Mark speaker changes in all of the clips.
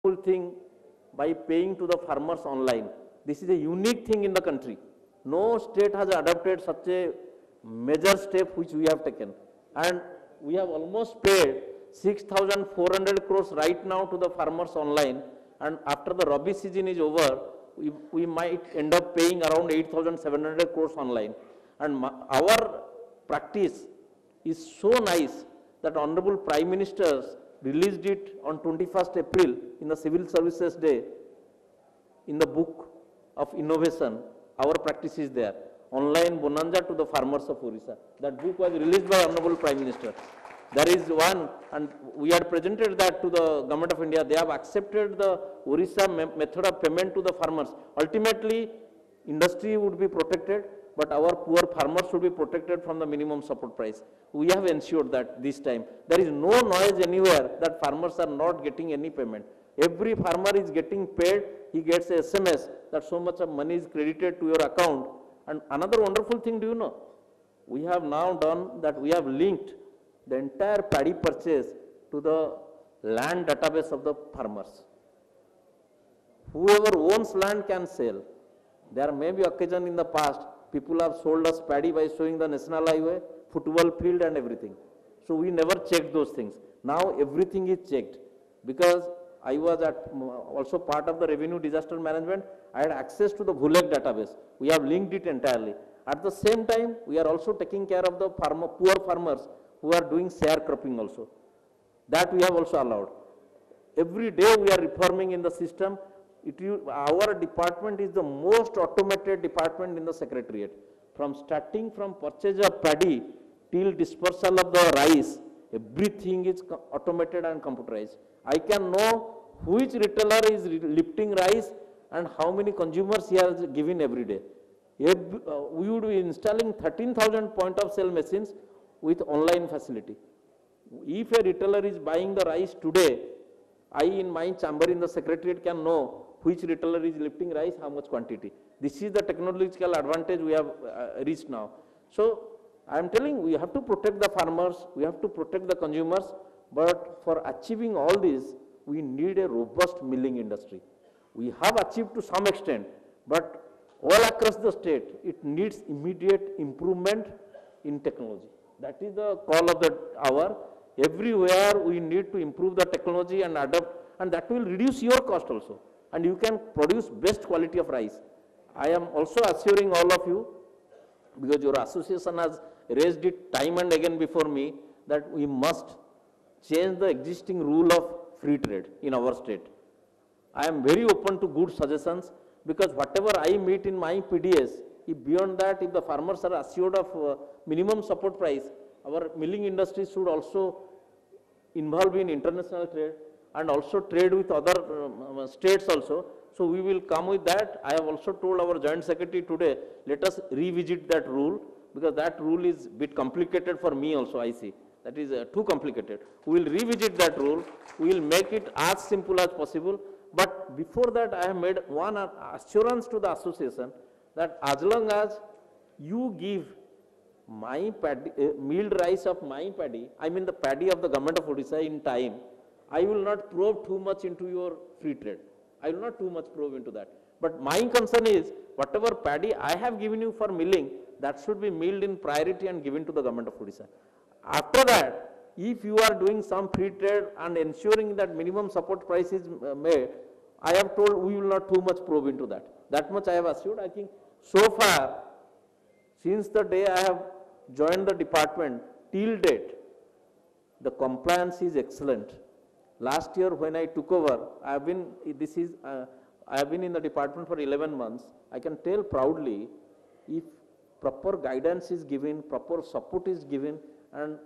Speaker 1: wonderful thing by paying to the farmers online. This is a unique thing in the country. No state has adopted such a major step which we have taken. And we have almost paid 6,400 crores right now to the farmers online. And after the Rabi season is over, we might end up paying around 8,700 crores online. And our practice is so nice that Honorable Prime Minister released it on 21st April in the Civil Services Day in the book of innovation. Our practice is there. Online Bonanza to the farmers of Odisha. That book was released by Honorable Prime Minister. There is one, and we had presented that to the Government of India. They have accepted the Odisha method of payment to the farmers. Ultimately, industry would be protected, but our poor farmers should be protected from the minimum support price. We have ensured that this time. There is no noise anywhere that farmers are not getting any payment. Every farmer is getting paid. He gets a SMS that so much of money is credited to your account. And another wonderful thing, do you know? We have now done that. We have linked the entire paddy purchase to the land database of the farmers. Whoever owns land can sell. There may be occasion in the past, people have sold us paddy by showing the national highway, football field and everything. So we never checked those things. Now everything is checked. Because I was also part of the revenue disaster management, I had access to the Bhulek database. We have linked it entirely. At the same time, we are also taking care of the poor farmers who are doing sharecropping also. That we have also allowed. Every day we are reforming in the system. Our department is the most automated department in the secretariat. Starting from purchase of paddy till dispersal of the rice, everything is automated and computerized. I can know which retailer is lifting rice and how many consumers he has given every day. We would be installing 13,000 point of sale machines with online facility. If a retailer is buying the rice today, I in my chamber in the secretariat can know which retailer is lifting rice, how much quantity. This is the technological advantage we have reached now. So I am telling we have to protect the farmers, we have to protect the consumers, but for achieving all this, we need a robust milling industry. We have achieved to some extent, but all across the state, it needs immediate improvement in technology. That is the call of the hour. Everywhere we need to improve the technology and adapt, and that will reduce your cost also. And you can produce best quality of rice. I am also assuring all of you, because your association has raised it time and again before me, that we must change the existing rule of free trade in our state. I am very open to good suggestions, because whatever I meet in my PDS, if beyond that, if the farmers are assured of minimum support price, our milling industry should also involve in international trade and also trade with other states also. So we will come with that. I have also told our Joint Secretary today, let us revisit that rule, because that rule is a bit complicated for me also, I see. That is too complicated. We will revisit that rule. We will make it as simple as possible. But before that, I have made one assurance to the association that as long as you give my paddy, milled rice of my paddy, I mean the paddy of the Government of Odisha in time, I will not probe too much into your free trade. I will not too much probe into that. But my concern is, whatever paddy I have given you for milling, that should be milled in priority and given to the Government of Odisha. After that, if you are doing some free trade and ensuring that minimum support price is made, I have told we will not too much probe into that. That much I have assured. I think so far, since the day I have joined the department till date, the compliance is excellent. Last year when I took over, I have been in the department for 11 months. I can tell proudly, if proper guidance is given, proper support is given, and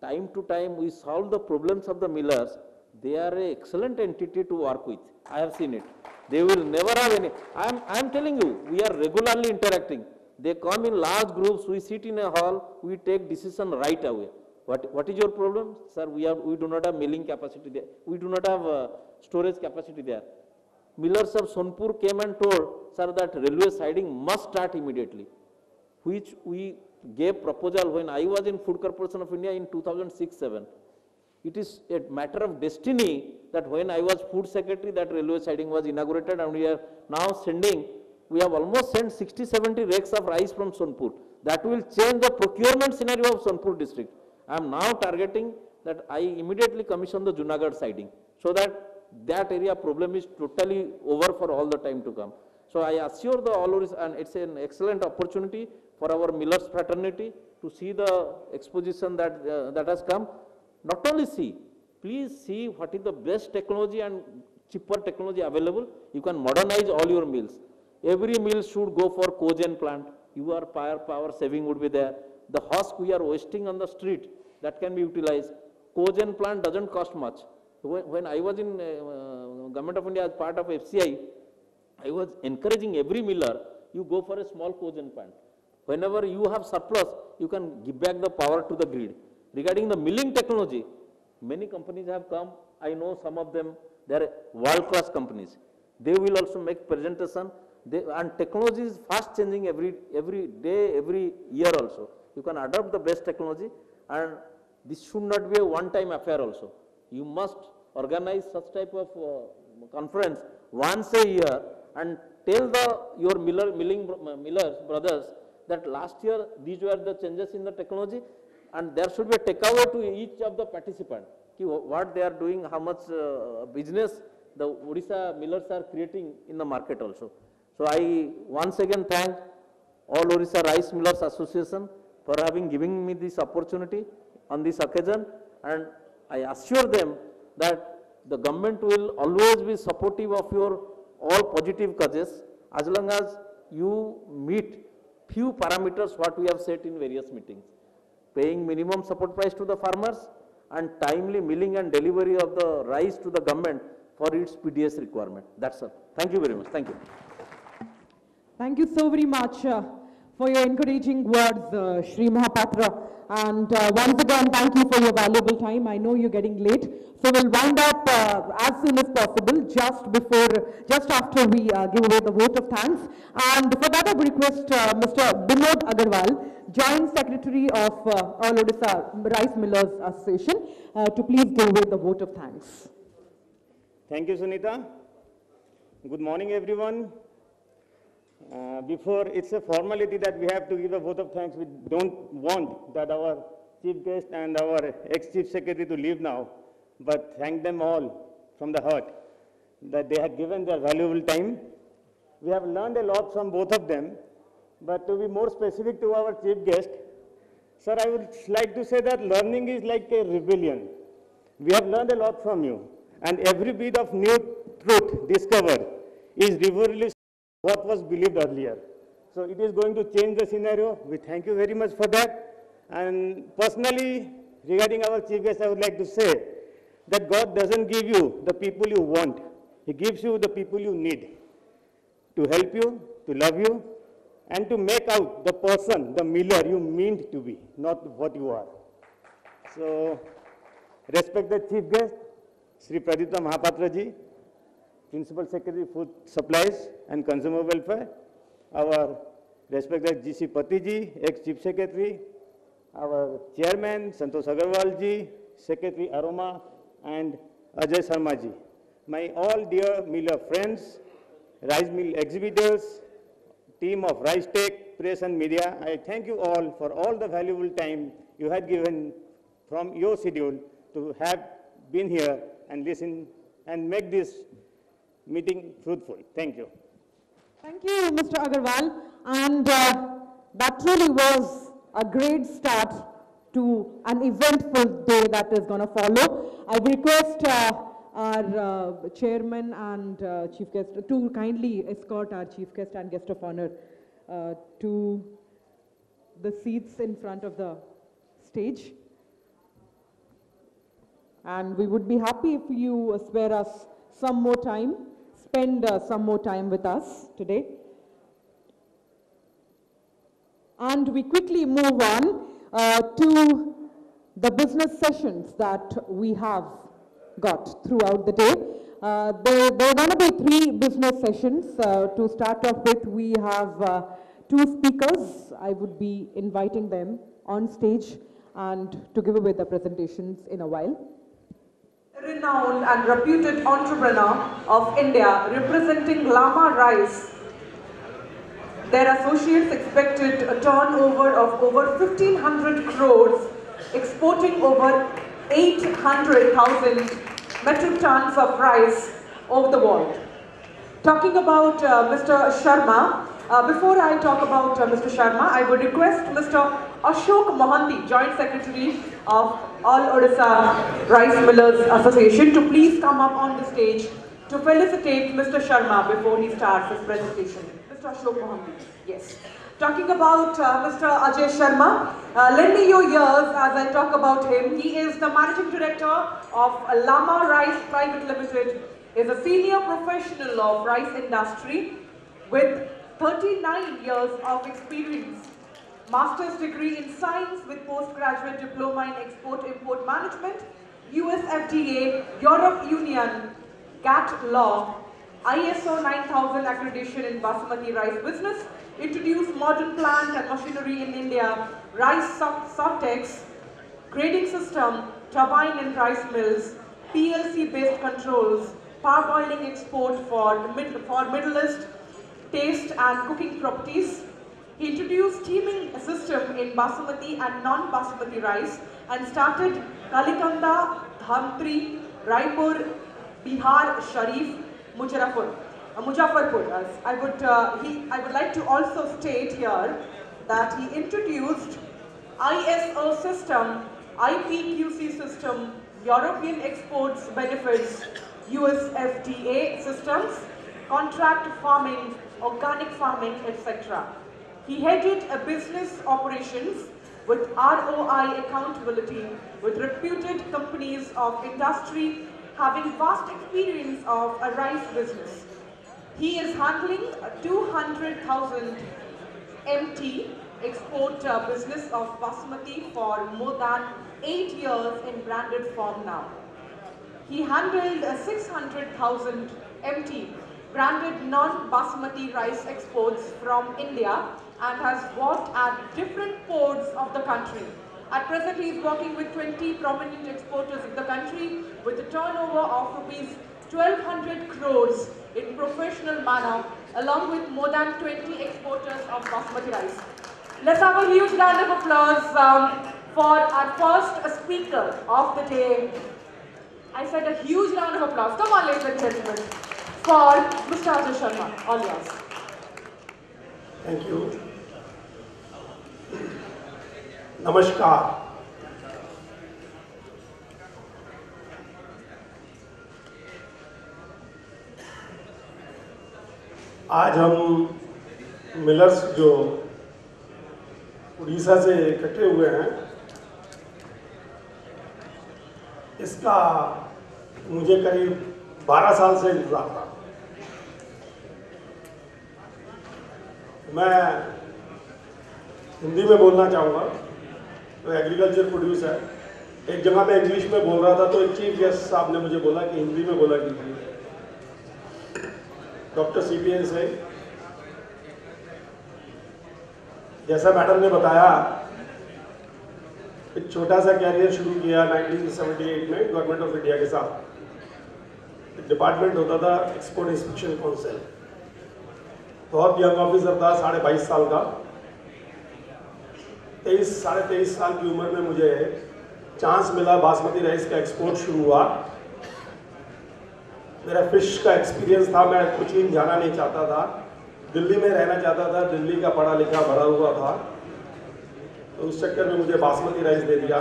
Speaker 1: time to time we solve the problems of the millers, they are an excellent entity to work with. I have seen it. They will never have any. I am telling you, we are regularly interacting. They come in large groups, we sit in a hall, we take decision right away. What is your problem? Sir, we do not have milling capacity there. We do not have storage capacity there. Millers of Sonpur came and told, sir, that railway siding must start immediately, which we gave proposal when I was in Food Corporation of India in 2006-07. It is a matter of destiny that when I was food secretary, that railway siding was inaugurated, and we are now sending, we have almost sent 60-70 rakes of rice from Sonpur. That will change the procurement scenario of Sonpur district. I am now targeting that I immediately commission the Junagadh siding, so that that area problem is totally over for all the time to come. So I assure the all Odisha, and it's an excellent opportunity for our millers fraternity to see the exposition that that has come. Not only see, please see what is the best technology and cheaper technology available. You can modernize all your mills. Every mill should go for cogen plant. Your power saving would be there. The husk we are wasting on the street, that can be utilized. Cogen plant doesn't cost much. When I was in Government of India as part of FCI, I was encouraging every miller, you go for a small cogen plant. Whenever you have surplus, you can give back the power to the grid. Regarding the milling technology, many companies have come. I know some of them, they are world-class companies. They will also make presentation. And technology is fast changing every day, every year also. You can adopt the best technology, and this should not be a one-time affair also. You must organize such type of conference once a year and tell your millers brothers that last year these were the changes in the technology, and there should be a takeaway to each of the participants. What they are doing, how much business the Odisha millers are creating in the market also. So I once again thank all Odisha Rice Millers Association for having given me this opportunity on this occasion, and I assure them that the government will always be supportive of your all positive causes as long as you meet few parameters what we have set in various meetings. Paying minimum support price to the farmers and timely milling and delivery of the rice to the government for its PDS requirement. That's all. Thank you very much. Thank you.
Speaker 2: Thank you so very much for your encouraging words, Shri Mohapatra. And once again, thank you for your valuable time. I know you're getting late, so we'll wind up as soon as possible, just after we give away the vote of thanks. And for that, I would request Mr. Binod Agarwal, Joint Secretary of All Odisha Rice Millers Association, to please give away the vote of thanks.
Speaker 3: Thank you, Sunita. Good morning, everyone. Before, it's a formality that we have to give a vote of thanks. We don't want that our chief guest and our ex-chief secretary to leave now, but thank them all from the heart that they had given their valuable time. We have learned a lot from both of them, but to be more specific to our chief guest, sir, I would like to say that learning is like a rebellion. We have learned a lot from you, and every bit of new truth discovered is revolutionary what was believed earlier. So it is going to change the scenario. We thank you very much for that. And personally, regarding our chief guest, I would like to say that God doesn't give you the people you want. He gives you the people you need to help you, to love you, and to make out the person, the miller you meant to be, not what you are. So, respect the chief guest, Shri Pradipta Kumar ji, Principal Secretary Food Supplies and Consumer Welfare, our respected GC Pati ji, ex-Chief Secretary, our Chairman Santosh Agarwal ji, Secretary Aroma, and Ajay Sharma ji. My all dear miller friends, rice mill exhibitors, team of Rice Tech, press and media, I thank you all for all the valuable time you had given from your schedule to have been here and listen and make this meeting fruitful. Thank you.
Speaker 2: Thank you, Mr. Agarwal. And that truly was a great start to an eventful day that is going to follow. I request our chairman and chief guest to kindly escort our chief guest and guest of honor to the seats in front of the stage. And we would be happy if you spare us some more time. Spend some more time with us today. And we quickly move on to the business sessions that we have got throughout the day. There are going to be 3 business sessions. To start off with, we have 2 speakers. I would be inviting them on stage and to give away the presentations in a while. Renowned and reputed entrepreneur of India representing Lama Rice. Their associates expected a turnover of over 1,500 crores, exporting over 800,000 metric tons of rice over the world. Talking about Mr. Sharma, before I talk about Mr. Sharma, I would request Mr. Ashok Mohanty, Joint Secretary of All Odisha Rice Millers Association, to please come up on the stage to felicitate Mr. Sharma before he starts his presentation. Mr. Ashok Mohanty, yes. Talking about Mr. Ajay Sharma, lend me your ears as I talk about him. He is the Managing Director of Lama Rice Private Limited, is a senior professional of rice industry with 39 years of experience. Master's degree in science with postgraduate diploma in export-import management, US FDA, Europe Union, GATT law, ISO 9000 accreditation in basmati rice business, introduced modern plant and machinery in India, rice sortex, grading system, turbine and rice mills, PLC-based controls, parboiling export for Middle East, taste and cooking properties. He introduced steaming system in basmati and non-basmati rice and started Kalikanda, Dhamtri, Raipur, Bihar, Sharif, Muzaffarpur. I would like to also state here that he introduced ISO system, IPQC system, European exports benefits, US FDA systems, contract farming, organic farming, etc. He headed a business operations with ROI accountability with reputed companies of industry having vast experience of a rice business. He is handling a 200,000 MT export business of basmati for more than 8 years in branded form now. He handled a 600,000 MT branded non-basmati rice exports from India and has worked at different ports of the country. At present, he is working with 20 prominent exporters of the country with a turnover of rupees 1,200 crores in professional manner, along with more than 20 exporters of basmati rice. Let's have a huge round of applause for our first speaker of the day. I said a huge round of applause. Come on, ladies and gentlemen, for Mr. Ajay Sharma. All yours.
Speaker 4: Thank you. नमस्कार। आज हम millers जो उड़ीसा से इकट्ठे हुए हैं, इसका मुझे करीब 12 साल से इंतजार था। मैं हिंदी में बोलना चाहूँगा। तो एग्रीकल्चर प्रोड्यूस है। एक जगह मैं इंग्लिश में बोल रहा था तो एक चीफ गेस्ट साहब ने मुझे बोला कि हिंदी में बोला कीजिए। डॉक्टर CPN से जैसा मैडम ने बताया, एक छोटा सा कैरियर शुरू किया 1978 में गवर्नमेंट ऑफ इंडिया के साथ। एक डिपार्टमेंट होता था एक्सपोर्ट इंस्पेक्शन काउंसिल। बहुत यंग ऑफिसर था, 22.5 साल का। 23 साल की उम्र में मुझे चांस मिला, बासमती राइस का एक्सपोर्ट शुरू हुआ। मेरा फिश का एक्सपीरियंस था, मैं कोचीन जाना नहीं चाहता था, दिल्ली में रहना चाहता था, दिल्ली का पढ़ा लिखा भरा हुआ था, तो उस चक्कर में मुझे बासमती राइस दे दिया।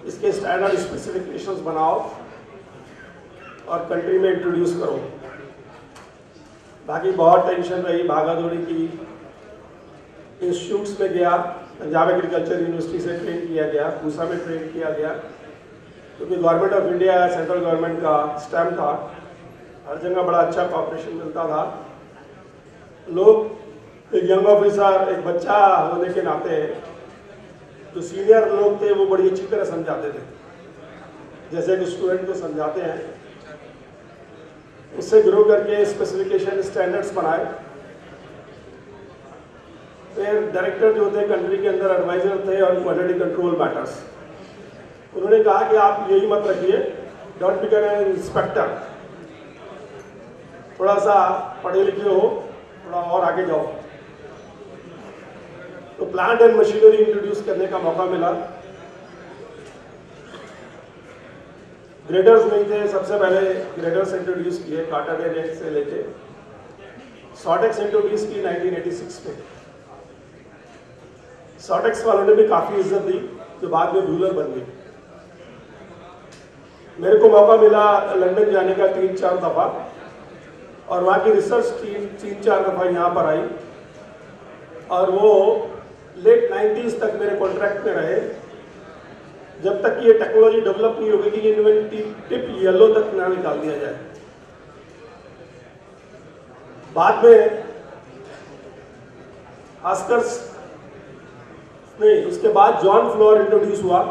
Speaker 4: इसके स्टैंडर्ड स्पेसिफिकेशंस बनाओ और कंट्री में इंट्रोड्यूस करो। बाकी बहुत टेंशन रही, भागा दौड़ी की। इंस्टीट्यूट्स में गया, पंजाब एग्रीकल्चर यूनिवर्सिटी से ट्रेन किया गया, पूसा में ट्रेन किया गया, क्योंकि government of India central government का स्टैम्प था। हर जगह बड़ा अच्छा कॉपरेशन मिलता था। लोग एक यंग ऑफिसर, एक बच्चा होने के नाते जो सीनियर लोग थे वो बड़ी अच्छी तरह समझाते थे, जैसे एक स्टूडेंट को समझाते हैं। उससे ग्रो करके स्पेसिफिकेशन स्टैंडर्ड्स बनाए। फिर डायरेक्टर जो थे कंट्री के अंदर एडवाइजर थे और क्वालिटी कंट्रोल मैटर्स। उन्होंने कहा कि आप यही मत रखिए, डोंट बिकम एन इंस्पेक्टर, थोड़ा सा पढ़े लिखे हो, थोड़ा और आगे जाओ। तो प्लांट एंड मशीनरी इंट्रोड्यूस करने का मौका मिला। ग्रेडर्स नहीं थे, सबसे पहले ग्रेडर्स इंट्रोड्यूस किए, काटा डे नेट से लेके सॉटेक्स इंट्रोड्यूस की 1986 में। सॉटेक्स वालों ने भी काफी इज्जत दी, जो बाद में ब्यूलर बन गई। मेरे को मौका मिला लंदन जाने का 3-4 दफा, और वहाँ की रिसर्च टीम 3-4 दफा यहाँ पर आई, और वो लेट 90s तक मेरे कॉन्ट्रैक्ट में रहे, जब तक कि ये टेक्नोलॉजी डेवलप नहीं होगी कि इन्वेंटरी टिप येलो तक ना निकाल दिया जाए। बाद में आस्कर्स नहीं, उसके बाद जॉन फ्लोर इंट्रोड्यूस हुआ,